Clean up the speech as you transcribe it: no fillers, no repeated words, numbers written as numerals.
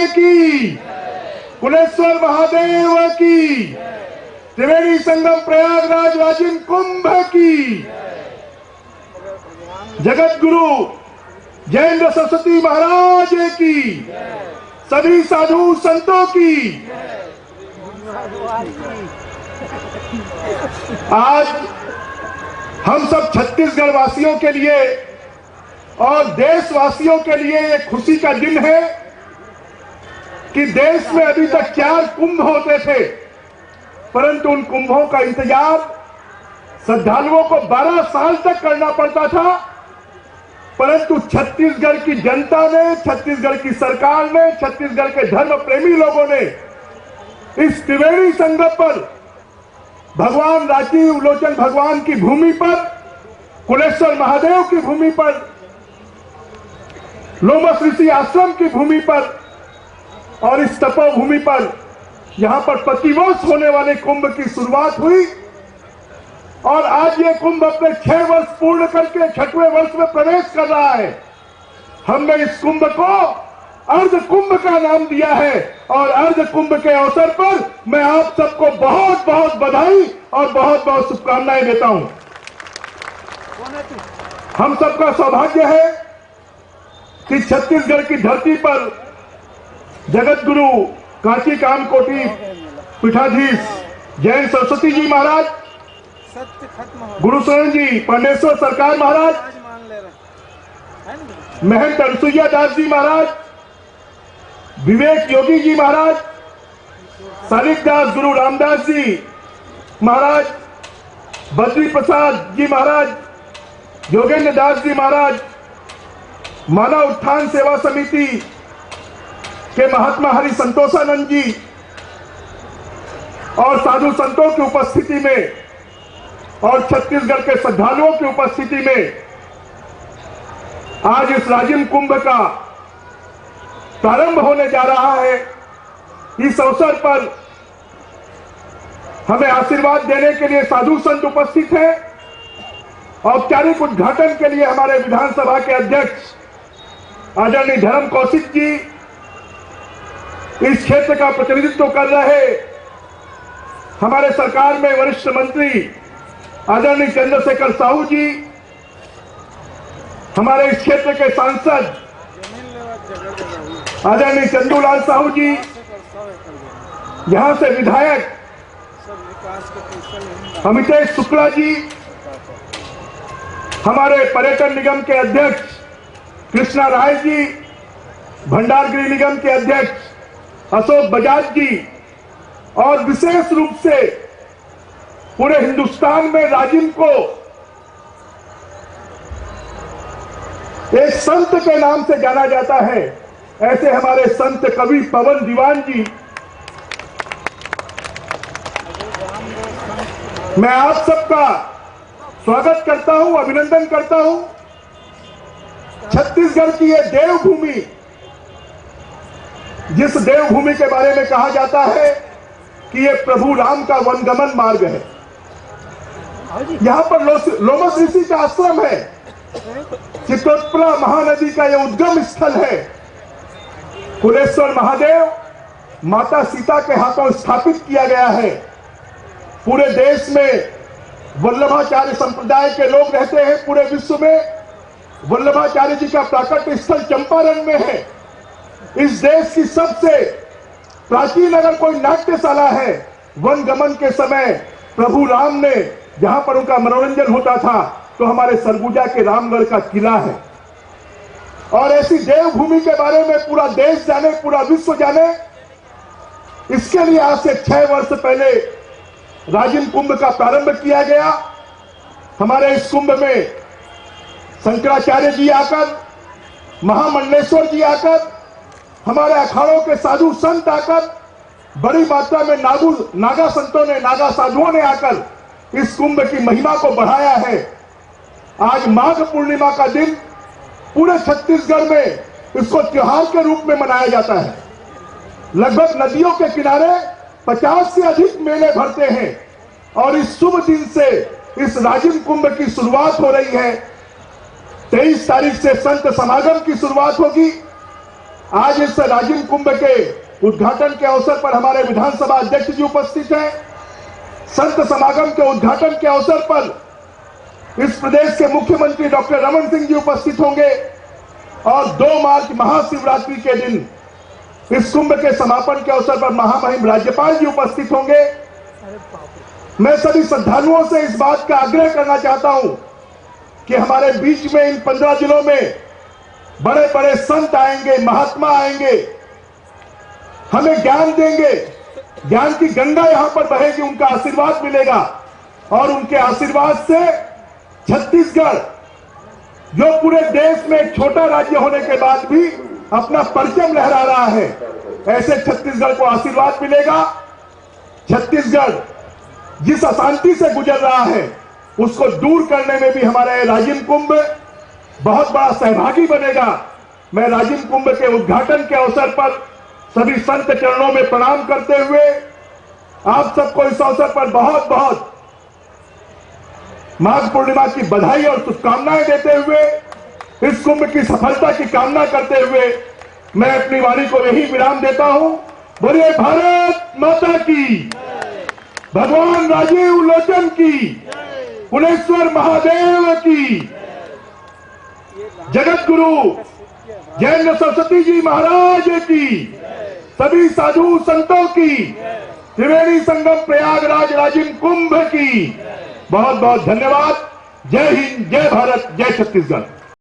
की, कुलेश्वर महादेव की, त्रिवेणी संगम प्रयागराज राजिम कुंभ की, जगत गुरु जयेंद्र सरस्वती महाराज की, सभी साधु संतों की। आज हम सब छत्तीसगढ़ वासियों के लिए और देशवासियों के लिए एक खुशी का दिन है कि देश में अभी तक 4 कुंभ होते थे, परंतु उन कुंभों का इंतजार श्रद्धालुओं को 12 साल तक करना पड़ता था। परंतु छत्तीसगढ़ की जनता ने, छत्तीसगढ़ की सरकार ने, छत्तीसगढ़ के धर्म प्रेमी लोगों ने इस त्रिवेणी संगम पर भगवान राजीव लोचन भगवान की भूमि पर, कुलेश्वर महादेव की भूमि पर, लोमस ऋषि आश्रम की भूमि पर और इस तपोभूमि पर यहां पर प्रतिवर्ष होने वाले कुंभ की शुरुआत हुई और आज ये कुंभ अपने 6 वर्ष पूर्ण करके 6वें वर्ष में प्रवेश कर रहा है। हमने इस कुंभ को अर्ध कुंभ का नाम दिया है और अर्ध कुंभ के अवसर पर मैं आप सबको बहुत बहुत बधाई और बहुत बहुत शुभकामनाएं देता हूं। हम सबका सौभाग्य है कि छत्तीसगढ़ की धरती पर जगत गुरु कांची कामकोटी पीठाधीश जैन सरस्वती जी महाराज, गुरु शरण जी पांडेश्वर सरकार महाराज, महंत अनसुईया दास जी महाराज, विवेक योगी जी महाराज, सालिक दास गुरु रामदास जी महाराज, बद्री प्रसाद जी महाराज, योगेंद्र दास जी महाराज, मानव उत्थान सेवा समिति के महात्मा हरि संतोषानंद जी और साधु संतों की उपस्थिति में और छत्तीसगढ़ के श्रद्धालुओं की उपस्थिति में आज इस राजिम कुंभ का प्रारंभ होने जा रहा है। इस अवसर पर हमें आशीर्वाद देने के लिए साधु संत उपस्थित हैं। औपचारिक उद्घाटन के लिए हमारे विधानसभा के अध्यक्ष आदरणीय धर्म कौशिक जी, इस क्षेत्र का प्रतिनिधित्व कर रहे हमारे सरकार में वरिष्ठ मंत्री आदरणीय चंद्रशेखर साहू जी, हमारे इस क्षेत्र के सांसद आदरणीय चंदूलाल साहू जी, यहां से विधायक अमितेश शुक्ला जी, हमारे पर्यटन निगम के अध्यक्ष कृष्णा राय जी, भंडारगृह निगम के अध्यक्ष अशोक बजाज जी और विशेष रूप से पूरे हिंदुस्तान में राजिम को एक संत के नाम से जाना जाता है, ऐसे हमारे संत कवि पवन दीवान जी, मैं आप सबका स्वागत करता हूं, अभिनंदन करता हूं। छत्तीसगढ़ की यह देवभूमि, जिस देवभूमि के बारे में कहा जाता है कि यह प्रभु राम का वनगमन मार्ग है, यहां पर लोमस ऋषि का आश्रम है, चित्तोत्पला महानदी का यह उद्गम स्थल है, कुलेश्वर महादेव माता सीता के हाथों स्थापित किया गया है। पूरे देश में वल्लभाचार्य संप्रदाय के लोग रहते हैं, पूरे विश्व में वल्लभाचार्य जी का प्राकट्य स्थल चंपारण में है। इस देश की सबसे प्राचीन अगर कोई नाट्यशाला है, वनगमन के समय प्रभु राम ने जहां पर उनका मनोरंजन होता था, तो हमारे सरगुजा के रामगढ़ का किला है। और ऐसी देवभूमि के बारे में पूरा देश जाने, पूरा विश्व जाने, इसके लिए आज से 6 वर्ष पहले राजिम कुंभ का प्रारंभ किया गया। हमारे इस कुंभ में शंकराचार्य जी आकर, महामंडलेश्वर जी आकर, हमारे अखाड़ों के साधु संत आकर, बड़ी मात्रा में नागा संतों ने, नागा साधुओं ने आकर इस कुंभ की महिमा को बढ़ाया है। आज माघ पूर्णिमा का दिन पूरे छत्तीसगढ़ में इसको त्योहार के रूप में मनाया जाता है। लगभग नदियों के किनारे 50 से अधिक मेले भरते हैं और इस शुभ दिन से इस राजिम कुंभ की शुरुआत हो रही है। 23 तारीख से संत समागम की शुरुआत होगी आज इस राजिम कुंभ के उद्घाटन के अवसर पर हमारे विधानसभा अध्यक्ष जी उपस्थित हैं। संत समागम के उद्घाटन के अवसर पर इस प्रदेश के मुख्यमंत्री डॉक्टर रमन सिंह जी उपस्थित होंगे और 2 मार्च महाशिवरात्रि के दिन इस कुंभ के समापन के अवसर पर महामहिम राज्यपाल जी उपस्थित होंगे। मैं सभी श्रद्धालुओं से इस बात का आग्रह करना चाहता हूं कि हमारे बीच में इन 15 जिलों में बड़े बड़े संत आएंगे, महात्मा आएंगे, हमें ज्ञान देंगे, ज्ञान की गंगा यहां पर बहेगी, उनका आशीर्वाद मिलेगा और उनके आशीर्वाद से छत्तीसगढ़, जो पूरे देश में एक छोटा राज्य होने के बाद भी अपना परचम लहरा रहा है, ऐसे छत्तीसगढ़ को आशीर्वाद मिलेगा। छत्तीसगढ़ जिस अशांति से गुजर रहा है उसको दूर करने में भी हमारा राजिम कुंभ बहुत बड़ा सहभागी बनेगा। मैं राजिम कुंभ के उद्घाटन के अवसर पर सभी संत चरणों में प्रणाम करते हुए आप सबको इस अवसर पर बहुत बहुत माघ पूर्णिमा की बधाई और शुभकामनाएं देते हुए इस कुंभ की सफलता की कामना करते हुए मैं अपनी वाणी को यही विराम देता हूं। बोलिए भारत माता की, भगवान राजीव लोचन की, पुनेश्वर महादेव की, जगत गुरु जैन सरस्वती जी महाराज की, सभी साधु संतों की, त्रिवेणी संगम प्रयागराज राजिम कुंभ की बहुत बहुत धन्यवाद। जय हिंद, जय भारत, जय छत्तीसगढ़।